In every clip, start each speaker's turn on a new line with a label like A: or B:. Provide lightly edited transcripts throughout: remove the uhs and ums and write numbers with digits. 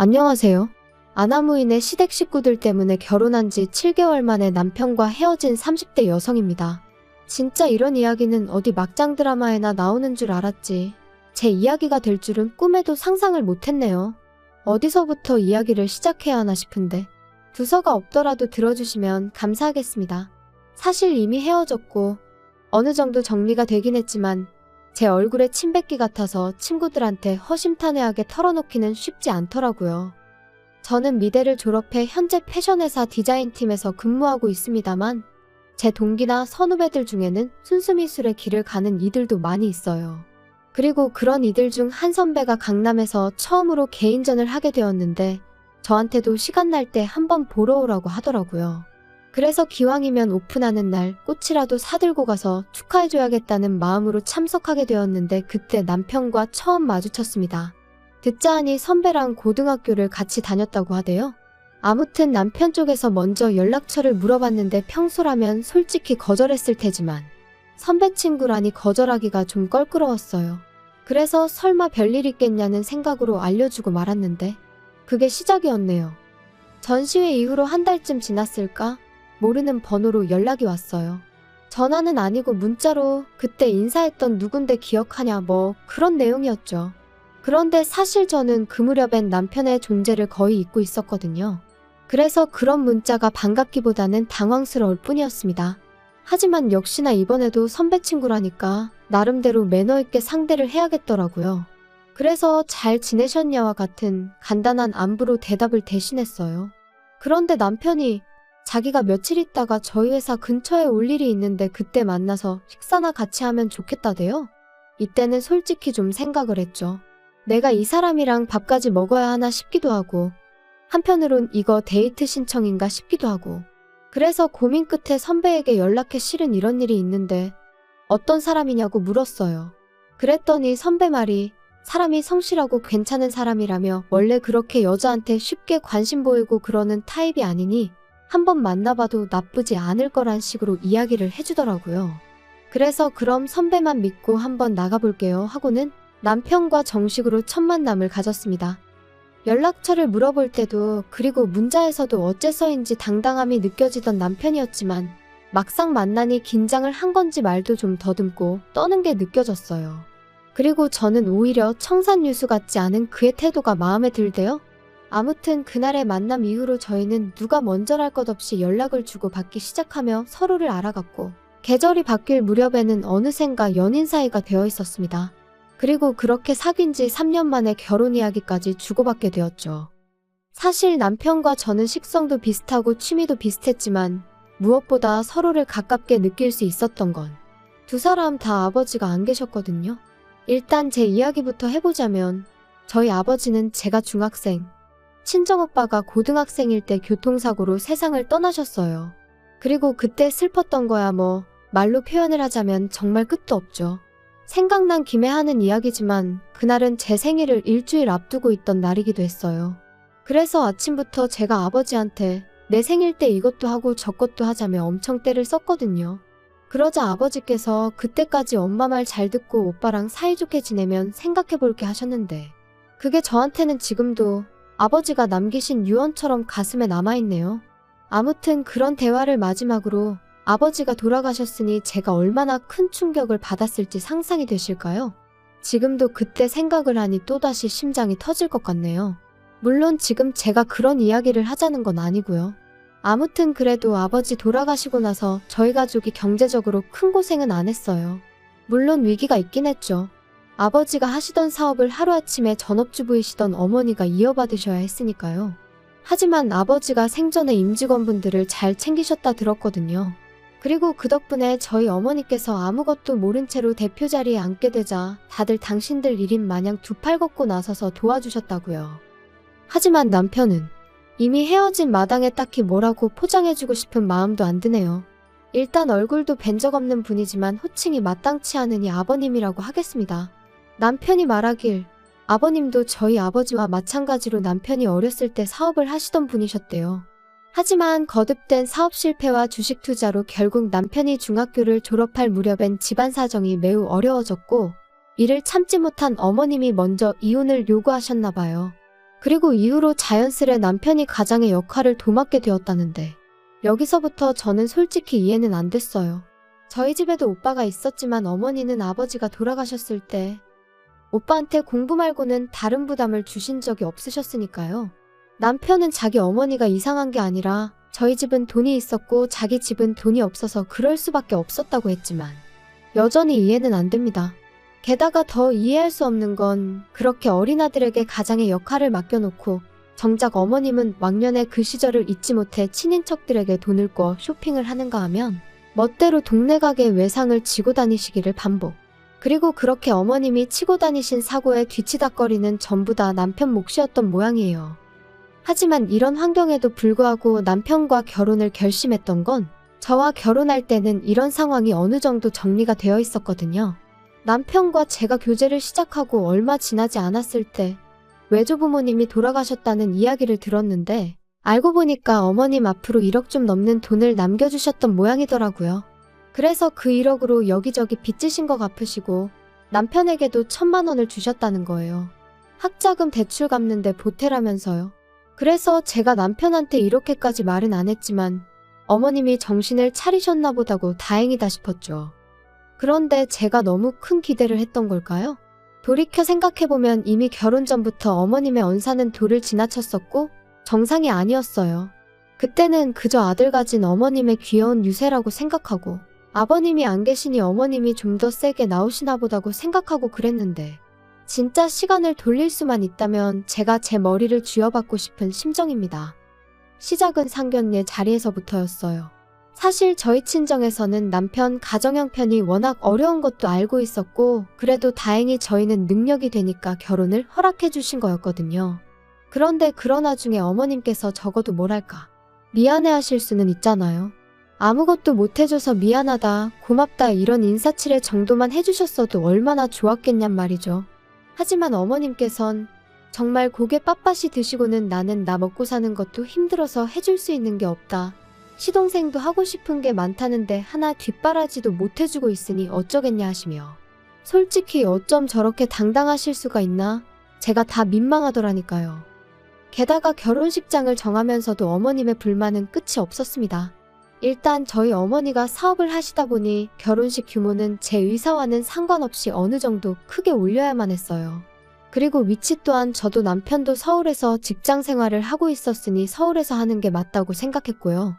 A: 안녕하세요. 아나무인의 시댁 식구들 때문에 결혼한 지 7개월 만에 남편과 헤어진 30대 여성입니다. 진짜 이런 이야기는 어디 막장 드라마에나 나오는 줄 알았지. 제 이야기가 될 줄은 꿈에도 상상을 못했네요. 어디서부터 이야기를 시작해야 하나 싶은데 두서가 없더라도 들어주시면 감사하겠습니다. 사실 이미 헤어졌고 어느 정도 정리가 되긴 했지만 제 얼굴에 침 뱉기 같아서 친구들한테 허심탄회하게 털어놓기는 쉽지 않더라고요. 저는 미대를 졸업해 현재 패션회사 디자인팀에서 근무하고 있습니다만 제 동기나 선후배들 중에는 순수미술의 길을 가는 이들도 많이 있어요. 그리고 그런 이들 중 한 선배가 강남에서 처음으로 개인전을 하게 되었는데 저한테도 시간 날 때 한번 보러 오라고 하더라고요. 그래서 기왕이면 오픈하는 날 꽃이라도 사들고 가서 축하해줘야겠다는 마음으로 참석하게 되었는데 그때 남편과 처음 마주쳤습니다. 듣자 하니 선배랑 고등학교를 같이 다녔다고 하대요. 아무튼 남편 쪽에서 먼저 연락처를 물어봤는데 평소라면 솔직히 거절했을 테지만 선배 친구라니 거절하기가 좀 껄끄러웠어요. 그래서 설마 별일 있겠냐는 생각으로 알려주고 말았는데 그게 시작이었네요. 전시회 이후로 한 달쯤 지났을까? 모르는 번호로 연락이 왔어요. 전화는 아니고 문자로 그때 인사했던 누군데 기억하냐 뭐 그런 내용이었죠. 그런데 사실 저는 그 무렵엔 남편의 존재를 거의 잊고 있었거든요. 그래서 그런 문자가 반갑기보다는 당황스러울 뿐이었습니다. 하지만 역시나 이번에도 선배 친구라니까 나름대로 매너 있게 상대를 해야겠더라고요. 그래서 잘 지내셨냐와 같은 간단한 안부로 대답을 대신했어요. 그런데 남편이 자기가 며칠 있다가 저희 회사 근처에 올 일이 있는데 그때 만나서 식사나 같이 하면 좋겠다대요. 이때는 솔직히 좀 생각을 했죠. 내가 이 사람이랑 밥까지 먹어야 하나 싶기도 하고 한편으론 이거 데이트 신청인가 싶기도 하고 그래서 고민 끝에 선배에게 연락해 실은 이런 일이 있는데 어떤 사람이냐고 물었어요. 그랬더니 선배 말이 사람이 성실하고 괜찮은 사람이라며 원래 그렇게 여자한테 쉽게 관심 보이고 그러는 타입이 아니니 한번 만나봐도 나쁘지 않을 거란 식으로 이야기를 해주더라고요. 그래서 그럼 선배만 믿고 한번 나가볼게요 하고는 남편과 정식으로 첫 만남을 가졌습니다. 연락처를 물어볼 때도 그리고 문자에서도 어째서인지 당당함이 느껴지던 남편이었지만 막상 만나니 긴장을 한 건지 말도 좀 더듬고 떠는 게 느껴졌어요. 그리고 저는 오히려 청산유수 같지 않은 그의 태도가 마음에 들대요. 아무튼 그날의 만남 이후로 저희는 누가 먼저랄 것 없이 연락을 주고받기 시작하며 서로를 알아갔고 계절이 바뀔 무렵에는 어느샌가 연인 사이가 되어 있었습니다. 그리고 그렇게 사귄 지 3년 만에 결혼 이야기까지 주고받게 되었죠. 사실 남편과 저는 식성도 비슷하고 취미도 비슷했지만 무엇보다 서로를 가깝게 느낄 수 있었던 건 두 사람 다 아버지가 안 계셨거든요. 일단 제 이야기부터 해보자면 저희 아버지는 제가 중학생, 친정오빠가 고등학생일 때 교통사고로 세상을 떠나셨어요. 그리고 그때 슬펐던 거야 뭐 말로 표현을 하자면 정말 끝도 없죠. 생각난 김에 하는 이야기지만 그날은 제 생일을 일주일 앞두고 있던 날이기도 했어요. 그래서 아침부터 제가 아버지한테 내 생일 때 이것도 하고 저것도 하자며 엄청 떼를 썼거든요. 그러자 아버지께서 그때까지 엄마 말 잘 듣고 오빠랑 사이좋게 지내면 생각해볼게 하셨는데 그게 저한테는 지금도 아버지가 남기신 유언처럼 가슴에 남아있네요. 아무튼 그런 대화를 마지막으로 아버지가 돌아가셨으니 제가 얼마나 큰 충격을 받았을지 상상이 되실까요? 지금도 그때 생각을 하니 또다시 심장이 터질 것 같네요. 물론 지금 제가 그런 이야기를 하자는 건 아니고요. 아무튼 그래도 아버지 돌아가시고 나서 저희 가족이 경제적으로 큰 고생은 안 했어요. 물론 위기가 있긴 했죠. 아버지가 하시던 사업을 하루아침에 전업주부이시던 어머니가 이어받으셔야 했으니까요. 하지만 아버지가 생전에 임직원분들을 잘 챙기셨다 들었거든요. 그리고 그 덕분에 저희 어머니께서 아무것도 모른 채로 대표 자리에 앉게 되자 다들 당신들 일인 마냥 두 팔 걷고 나서서 도와주셨다고요. 하지만 남편은 이미 헤어진 마당에 딱히 뭐라고 포장해주고 싶은 마음도 안 드네요. 일단 얼굴도 뵌 적 없는 분이지만 호칭이 마땅치 않으니 아버님이라고 하겠습니다. 남편이 말하길 아버님도 저희 아버지와 마찬가지로 남편이 어렸을 때 사업을 하시던 분이셨대요. 하지만 거듭된 사업 실패와 주식 투자로 결국 남편이 중학교를 졸업할 무렵엔 집안 사정이 매우 어려워졌고 이를 참지 못한 어머님이 먼저 이혼을 요구하셨나 봐요. 그리고 이후로 자연스레 남편이 가장의 역할을 도맡게 되었다는데 여기서부터 저는 솔직히 이해는 안 됐어요. 저희 집에도 오빠가 있었지만 어머니는 아버지가 돌아가셨을 때 오빠한테 공부 말고는 다른 부담을 주신 적이 없으셨으니까요. 남편은 자기 어머니가 이상한 게 아니라 저희 집은 돈이 있었고 자기 집은 돈이 없어서 그럴 수밖에 없었다고 했지만 여전히 이해는 안 됩니다. 게다가 더 이해할 수 없는 건 그렇게 어린아들에게 가장의 역할을 맡겨놓고 정작 어머님은 왕년에 그 시절을 잊지 못해 친인척들에게 돈을 꿔 쇼핑을 하는가 하면 멋대로 동네 가게 외상을 지고 다니시기를 반복. 그리고 그렇게 어머님이 치고 다니신 사고에 뒤치다꺼리는 전부 다 남편 몫이었던 모양이에요. 하지만 이런 환경에도 불구하고 남편과 결혼을 결심했던 건 저와 결혼할 때는 이런 상황이 어느 정도 정리가 되어 있었거든요. 남편과 제가 교제를 시작하고 얼마 지나지 않았을 때 외조부모님이 돌아가셨다는 이야기를 들었는데 알고 보니까 어머님 앞으로 1억 좀 넘는 돈을 남겨주셨던 모양이더라고요. 그래서 그 1억으로 여기저기 빚지신 거 갚으시고 남편에게도 1,000만 원을 주셨다는 거예요. 학자금 대출 갚는데 보태라면서요. 그래서 제가 남편한테 이렇게까지 말은 안 했지만 어머님이 정신을 차리셨나 보다고 다행이다 싶었죠. 그런데 제가 너무 큰 기대를 했던 걸까요? 돌이켜 생각해보면 이미 결혼 전부터 어머님의 언사는 도를 지나쳤었고 정상이 아니었어요. 그때는 그저 아들 가진 어머님의 귀여운 유세라고 생각하고 아버님이 안 계시니 어머님이 좀 더 세게 나오시나 보다고 생각하고 그랬는데 진짜 시간을 돌릴 수만 있다면 제가 제 머리를 쥐어받고 싶은 심정입니다. 시작은 상견례 자리에서부터였어요. 사실 저희 친정에서는 남편 가정 형편이 워낙 어려운 것도 알고 있었고 그래도 다행히 저희는 능력이 되니까 결혼을 허락해 주신 거였거든요. 그런데 그런 와중에 어머님께서 적어도 뭐랄까 미안해 하실 수는 있잖아요. 아무것도 못 해줘서 미안하다, 고맙다 이런 인사치레 정도만 해주셨어도 얼마나 좋았겠냔 말이죠. 하지만 어머님께선 정말 고개 빳빳이 드시고는 나는 나 먹고 사는 것도 힘들어서 해줄 수 있는 게 없다. 시동생도 하고 싶은 게 많다는데 하나 뒷바라지도 못 해주고 있으니 어쩌겠냐 하시며 솔직히 어쩜 저렇게 당당하실 수가 있나? 제가 다 민망하더라니까요. 게다가 결혼식장을 정하면서도 어머님의 불만은 끝이 없었습니다. 일단 저희 어머니가 사업을 하시다 보니 결혼식 규모는 제 의사와는 상관없이 어느 정도 크게 올려야만 했어요. 그리고 위치 또한 저도 남편도 서울에서 직장 생활을 하고 있었으니 서울에서 하는 게 맞다고 생각했고요.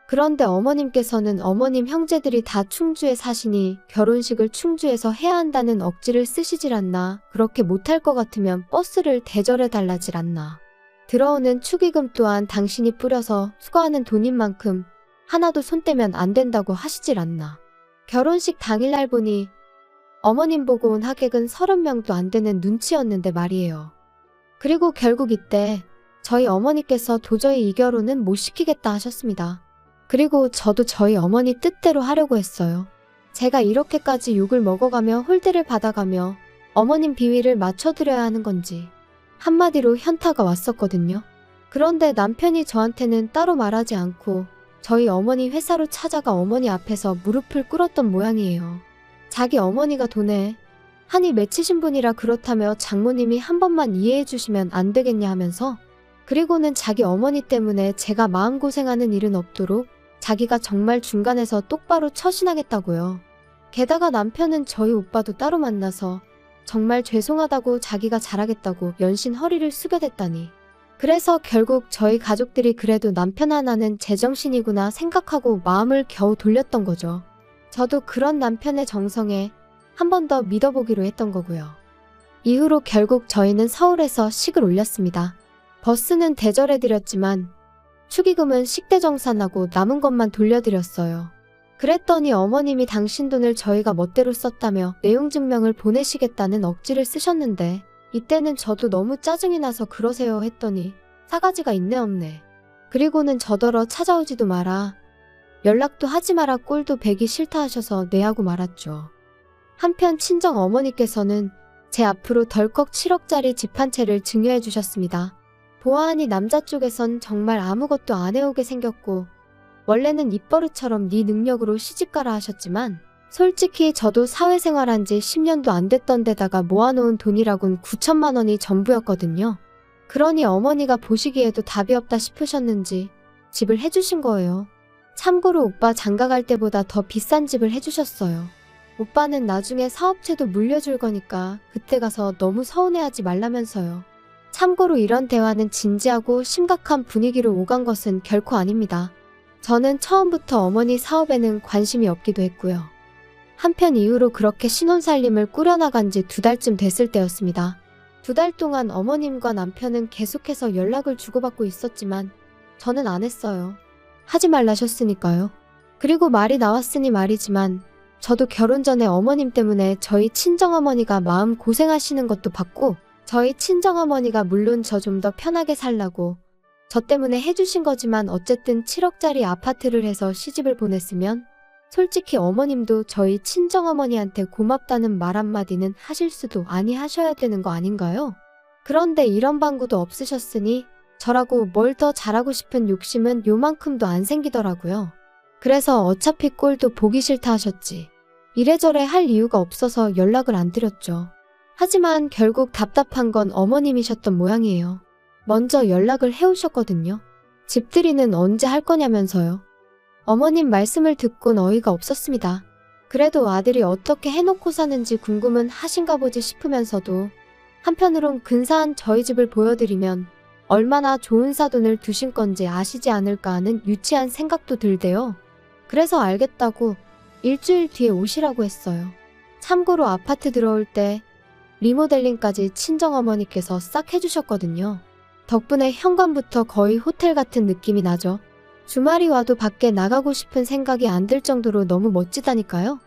A: 그런데 어머님께서는 어머님 형제들이 다 충주에 사시니 결혼식을 충주에서 해야 한다는 억지를 쓰시질 않나, 그렇게 못할 것 같으면 버스를 대절해 달라질 않나. 들어오는 축의금 또한 당신이 뿌려서 수거하는 돈인 만큼 하나도 손 떼면 안 된다고 하시질 않나. 결혼식 당일날 보니 어머님 보고 온 하객은 30명도 안 되는 눈치였는데 말이에요. 그리고 결국 이때 저희 어머니께서 도저히 이 결혼은 못 시키겠다 하셨습니다. 그리고 저도 저희 어머니 뜻대로 하려고 했어요. 제가 이렇게까지 욕을 먹어가며 홀대를 받아가며 어머님 비위를 맞춰드려야 하는 건지 한마디로 현타가 왔었거든요. 그런데 남편이 저한테는 따로 말하지 않고 저희 어머니 회사로 찾아가 어머니 앞에서 무릎을 꿇었던 모양이에요. 자기 어머니가 돈에 한이 맺히신 분이라 그렇다며 장모님이 한 번만 이해해 주시면 안 되겠냐 하면서 그리고는 자기 어머니 때문에 제가 마음고생하는 일은 없도록 자기가 정말 중간에서 똑바로 처신하겠다고요. 게다가 남편은 저희 오빠도 따로 만나서 정말 죄송하다고 자기가 잘하겠다고 연신 허리를 숙여댔다니. 그래서 결국 저희 가족들이 그래도 남편 하나는 제정신이구나 생각하고 마음을 겨우 돌렸던 거죠. 저도 그런 남편의 정성에 한 번 더 믿어보기로 했던 거고요. 이후로 결국 저희는 서울에서 식을 올렸습니다. 버스는 대절해드렸지만 축의금은 식대정산하고 남은 것만 돌려드렸어요. 그랬더니 어머님이 당신 돈을 저희가 멋대로 썼다며 내용 증명을 보내시겠다는 억지를 쓰셨는데 이때는 저도 너무 짜증이 나서 그러세요 했더니 싸가지가 있네 없네. 그리고는 저더러 찾아오지도 마라. 연락도 하지 마라 꼴도 배기 싫다 하셔서 내하고 말았죠. 한편 친정 어머니께서는 제 앞으로 덜컥 7억짜리 집 한 채를 증여해 주셨습니다. 보아하니 남자 쪽에선 정말 아무것도 안 해오게 생겼고 원래는 입버릇처럼 네 능력으로 시집가라 하셨지만 솔직히 저도 사회생활한 지 10년도 안 됐던 데다가 모아놓은 돈이라곤 9천만 원이 전부였거든요. 그러니 어머니가 보시기에도 답이 없다 싶으셨는지 집을 해주신 거예요. 참고로 오빠 장가갈 때보다 더 비싼 집을 해주셨어요. 오빠는 나중에 사업체도 물려줄 거니까 그때 가서 너무 서운해하지 말라면서요. 참고로 이런 대화는 진지하고 심각한 분위기로 오간 것은 결코 아닙니다. 저는 처음부터 어머니 사업에는 관심이 없기도 했고요. 한편 이후로 그렇게 신혼살림을 꾸려나간 지 2달쯤 됐을 때였습니다. 2달 동안 어머님과 남편은 계속해서 연락을 주고받고 있었지만 저는 안 했어요. 하지 말라셨으니까요. 그리고 말이 나왔으니 말이지만 저도 결혼 전에 어머님 때문에 저희 친정어머니가 마음 고생하시는 것도 봤고 저희 친정어머니가 물론 저 좀 더 편하게 살라고 저 때문에 해주신 거지만 어쨌든 7억짜리 아파트를 해서 시집을 보냈으면 솔직히 어머님도 저희 친정어머니한테 고맙다는 말 한마디는 하실 수도 아니 하셔야 되는 거 아닌가요? 그런데 이런 방구도 없으셨으니 저라고 뭘 더 잘하고 싶은 욕심은 요만큼도 안 생기더라고요. 그래서 어차피 꼴도 보기 싫다 하셨지. 이래저래 할 이유가 없어서 연락을 안 드렸죠. 하지만 결국 답답한 건 어머님이셨던 모양이에요. 먼저 연락을 해오셨거든요. 집들이는 언제 할 거냐면서요. 어머님 말씀을 듣곤 어이가 없었습니다. 그래도 아들이 어떻게 해놓고 사는지 궁금은 하신가 보지 싶으면서도 한편으론 근사한 저희 집을 보여드리면 얼마나 좋은 사돈을 두신 건지 아시지 않을까 하는 유치한 생각도 들대요. 그래서 알겠다고 일주일 뒤에 오시라고 했어요. 참고로 아파트 들어올 때 리모델링까지 친정어머니께서 싹 해주셨거든요. 덕분에 현관부터 거의 호텔 같은 느낌이 나죠. 주말이 와도 밖에 나가고 싶은 생각이 안 들 정도로 너무 멋지다니까요.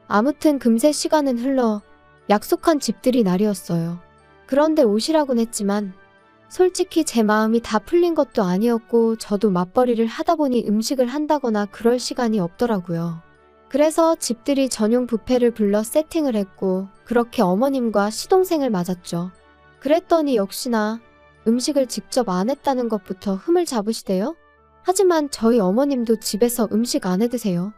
A: 아무튼 금세 시간은 흘러 약속한 집들이 날이었어요. 그런데 오시라곤 했지만 솔직히 제 마음이 다 풀린 것도 아니었고 저도 맞벌이를 하다 보니 음식을 한다거나 그럴 시간이 없더라고요. 그래서 집들이 전용 뷔페를 불러 세팅을 했고 그렇게 어머님과 시동생을 맞았죠. 그랬더니 역시나 음식을 직접 안 했다는 것부터 흠을 잡으시대요. 하지만 저희 어머님도 집에서 음식 안 해드세요.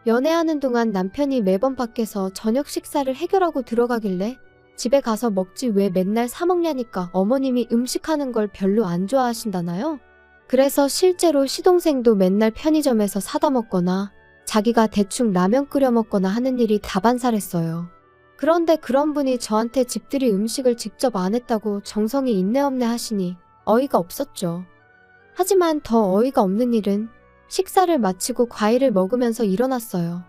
A: 연애하는 동안 남편이 매번 밖에서 저녁 식사를 해결하고 들어가길래 집에 가서 먹지 왜 맨날 사 먹냐니까 어머님이 음식하는 걸 별로 안 좋아하신다나요? 그래서 실제로 시동생도 맨날 편의점에서 사다 먹거나 자기가 대충 라면 끓여 먹거나 하는 일이 다반사랬어요. 그런데 그런 분이 저한테 집들이 음식을 직접 안 했다고 정성이 있네 없네 하시니 어이가 없었죠. 하지만 더 어이가 없는 일은 식사를 마치고 과일을 먹으면서 일어났어요.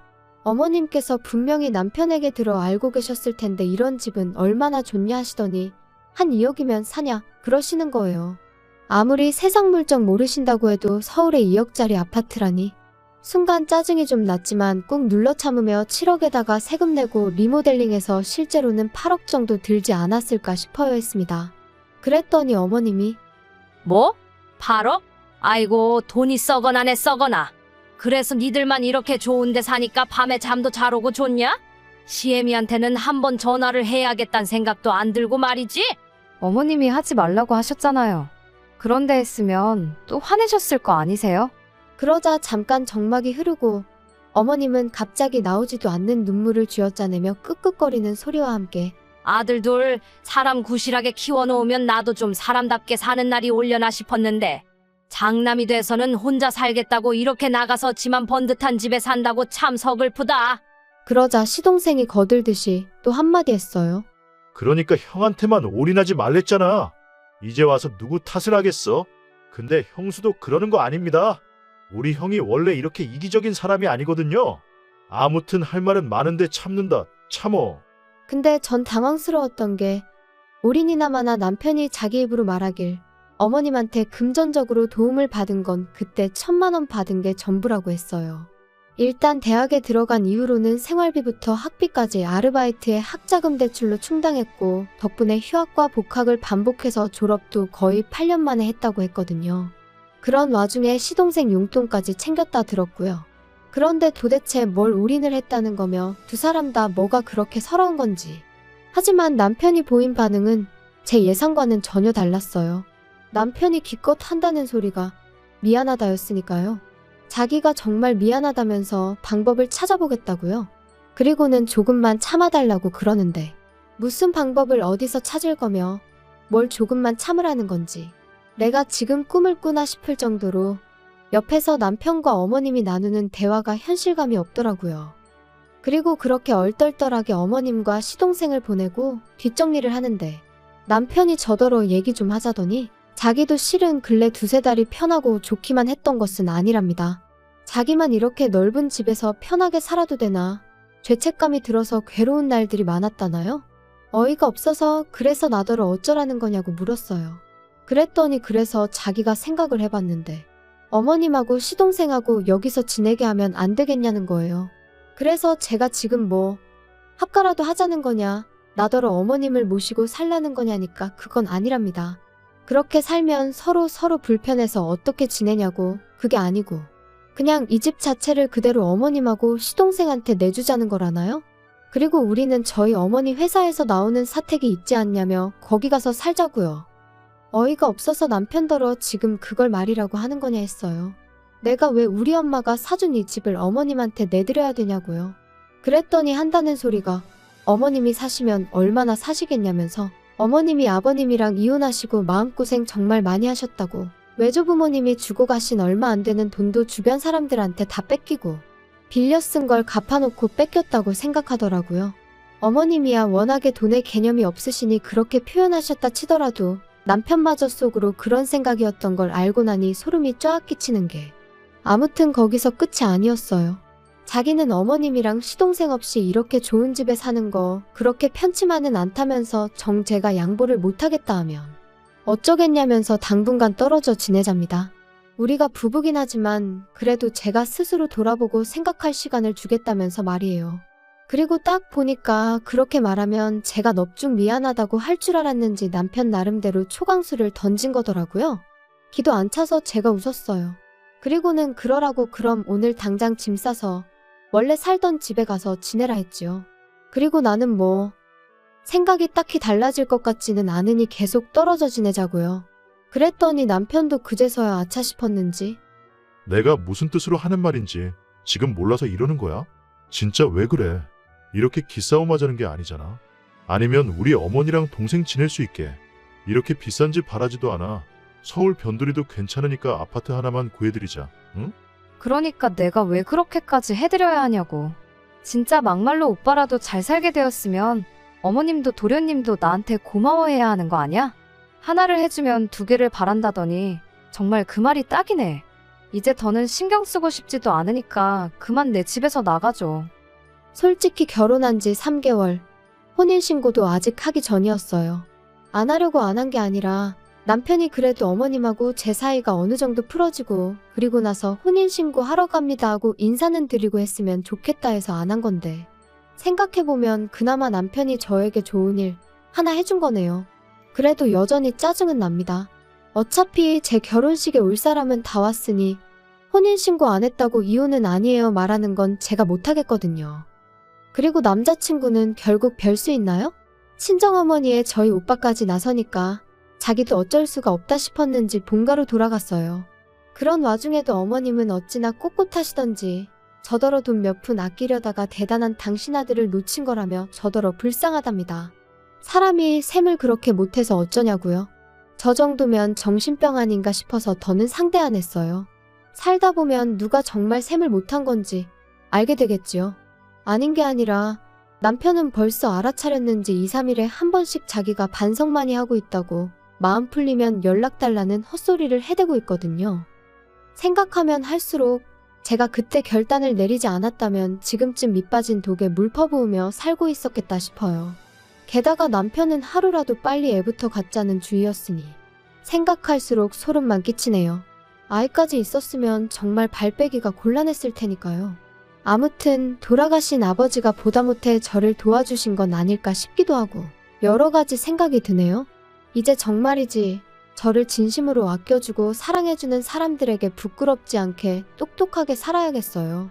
A: 어머님께서 분명히 남편에게 들어 알고 계셨을 텐데 이런 집은 얼마나 좋냐 하시더니 한 2억이면 사냐 그러시는 거예요. 아무리 세상 물정 모르신다고 해도 서울에 2억짜리 아파트라니. 순간 짜증이 좀 났지만 꾹 눌러 참으며 7억에다가 세금 내고 리모델링해서 실제로는 8억 정도 들지 않았을까 싶어요 했습니다. 그랬더니 어머님이
B: 뭐? 8억? 아이고 돈이 썩어나네 썩어나. 그래서 니들만 이렇게 좋은데 사니까 밤에 잠도 잘 오고 좋냐? 시애미한테는 한번 전화를 해야겠다는 생각도 안 들고 말이지?
C: 어머님이 하지 말라고 하셨잖아요. 그런데 했으면 또 화내셨을 거 아니세요?
A: 그러자 잠깐 정막이 흐르고 어머님은 갑자기 나오지도 않는 눈물을 쥐어짜내며 끄끄거리는 소리와 함께
B: 아들 둘 사람 구실하게 키워놓으면 나도 좀 사람답게 사는 날이 올려나 싶었는데 장남이 돼서는 혼자 살겠다고 이렇게 나가서 지만 번 듯한 집에 산다고 참 서글프다.
A: 그러자 시동생이 거들듯이 또 한마디 했어요.
D: 그러니까 형한테만 올인하지 말랬잖아. 이제 와서 누구 탓을 하겠어? 근데 형수도 그러는 거 아닙니다. 우리 형이 원래 이렇게 이기적인 사람이 아니거든요. 아무튼 할 말은 많은데 참는다. 참어.
A: 근데 전 당황스러웠던 게 올인이나마나 남편이 자기 입으로 말하길 어머님한테 금전적으로 도움을 받은 건 그때 1,000만 원 받은 게 전부라고 했어요. 일단 대학에 들어간 이후로는 생활비부터 학비까지 아르바이트에 학자금 대출로 충당했고 덕분에 휴학과 복학을 반복해서 졸업도 거의 8년 만에 했다고 했거든요. 그런 와중에 시동생 용돈까지 챙겼다 들었고요. 그런데 도대체 뭘 올인을 했다는 거며 두 사람 다 뭐가 그렇게 서러운 건지. 하지만 남편이 보인 반응은 제 예상과는 전혀 달랐어요. 남편이 기껏 한다는 소리가 미안하다였으니까요. 자기가 정말 미안하다면서 방법을 찾아보겠다고요. 그리고는 조금만 참아달라고 그러는데 무슨 방법을 어디서 찾을 거며 뭘 조금만 참으라는 건지. 내가 지금 꿈을 꾸나 싶을 정도로 옆에서 남편과 어머님이 나누는 대화가 현실감이 없더라고요. 그리고 그렇게 얼떨떨하게 어머님과 시동생을 보내고 뒷정리를 하는데 남편이 저더러 얘기 좀 하자더니 자기도 실은 근래 두세 달이 편하고 좋기만 했던 것은 아니랍니다. 자기만 이렇게 넓은 집에서 편하게 살아도 되나 죄책감이 들어서 괴로운 날들이 많았다나요? 어이가 없어서 그래서 나더러 어쩌라는 거냐고 물었어요. 그랬더니 그래서 자기가 생각을 해봤는데 어머님하고 시동생하고 여기서 지내게 하면 안 되겠냐는 거예요. 그래서 제가 지금 뭐 합가라도 하자는 거냐, 나더러 어머님을 모시고 살라는 거냐니까 그건 아니랍니다. 그렇게 살면 서로 불편해서 어떻게 지내냐고, 그게 아니고 그냥 이 집 자체를 그대로 어머님하고 시동생한테 내주자는 거라나요? 그리고 우리는 저희 어머니 회사에서 나오는 사택이 있지 않냐며 거기 가서 살자고요. 어이가 없어서 남편더러 지금 그걸 말이라고 하는 거냐 했어요. 내가 왜 우리 엄마가 사준 이 집을 어머님한테 내드려야 되냐고요. 그랬더니 한다는 소리가 어머님이 사시면 얼마나 사시겠냐면서 어머님이 아버님이랑 이혼하시고 마음고생 정말 많이 하셨다고, 외조부모님이 주고 가신 얼마 안 되는 돈도 주변 사람들한테 다 뺏기고 빌려 쓴 걸 갚아놓고 뺏겼다고 생각하더라고요. 어머님이야 워낙에 돈의 개념이 없으시니 그렇게 표현하셨다 치더라도 남편마저 속으로 그런 생각이었던 걸 알고 나니 소름이 쫙 끼치는 게 아무튼 거기서 끝이 아니었어요. 자기는 어머님이랑 시동생 없이 이렇게 좋은 집에 사는 거 그렇게 편치만은 않다면서 제가 양보를 못하겠다 하면 어쩌겠냐면서 당분간 떨어져 지내잡니다. 우리가 부부긴 하지만 그래도 제가 스스로 돌아보고 생각할 시간을 주겠다면서 말이에요. 그리고 딱 보니까 그렇게 말하면 제가 넙죽 미안하다고 할 줄 알았는지 남편 나름대로 초강수를 던진 거더라고요. 기도 안 차서 제가 웃었어요. 그리고는 그러라고 그럼 오늘 당장 짐 싸서 원래 살던 집에 가서 지내라 했지요. 그리고 나는 뭐 생각이 딱히 달라질 것 같지는 않으니 계속 떨어져 지내자고요. 그랬더니 남편도 그제서야 아차 싶었는지
D: 내가 무슨 뜻으로 하는 말인지 지금 몰라서 이러는 거야? 진짜 왜 그래? 이렇게 기싸움 하자는 게 아니잖아. 아니면 우리 어머니랑 동생 지낼 수 있게 이렇게 비싼 집 바라지도 않아. 서울 변두리도 괜찮으니까 아파트 하나만 구해드리자. 응?
C: 그러니까 내가 왜 그렇게까지 해드려야 하냐고. 진짜 막말로 오빠라도 잘 살게 되었으면 어머님도 도련님도 나한테 고마워해야 하는 거 아니야? 하나를 해주면 두 개를 바란다더니 정말 그 말이 딱이네. 이제 더는 신경 쓰고 싶지도 않으니까 그만 내 집에서 나가줘.
A: 솔직히 결혼한 지 3개월, 혼인신고도 아직 하기 전이었어요. 안 하려고 안 한 게 아니라 남편이 그래도 어머님하고 제 사이가 어느 정도 풀어지고 그리고 나서 혼인신고 하러 갑니다 하고 인사는 드리고 했으면 좋겠다 해서 안 한 건데 생각해보면 그나마 남편이 저에게 좋은 일 하나 해준 거네요. 그래도 여전히 짜증은 납니다. 어차피 제 결혼식에 올 사람은 다 왔으니 혼인신고 안 했다고 이혼은 아니에요 말하는 건 제가 못하겠거든요. 그리고 남자친구는 결국 별 수 있나요? 친정어머니의 저희 오빠까지 나서니까 자기도 어쩔 수가 없다 싶었는지 본가로 돌아갔어요. 그런 와중에도 어머님은 어찌나 꼿꼿하시던지 저더러 돈 몇 푼 아끼려다가 대단한 당신 아들을 놓친 거라며 저더러 불쌍하답니다. 사람이 셈을 그렇게 못해서 어쩌냐고요. 저 정도면 정신병 아닌가 싶어서 더는 상대 안 했어요. 살다 보면 누가 정말 셈을 못한 건지 알게 되겠지요. 아닌 게 아니라 남편은 벌써 알아차렸는지 2, 3일에 한 번씩 자기가 반성 많이 하고 있다고 마음 풀리면 연락 달라는 헛소리를 해대고 있거든요. 생각하면 할수록 제가 그때 결단을 내리지 않았다면 지금쯤 밑빠진 독에 물 퍼부으며 살고 있었겠다 싶어요. 게다가 남편은 하루라도 빨리 애부터 갖자는 주의였으니 생각할수록 소름만 끼치네요. 아이까지 있었으면 정말 발 빼기가 곤란했을 테니까요. 아무튼 돌아가신 아버지가 보다 못해 저를 도와주신 건 아닐까 싶기도 하고 여러 가지 생각이 드네요. 이제 정말이지 저를 진심으로 아껴주고 사랑해주는 사람들에게 부끄럽지 않게 똑똑하게 살아야겠어요.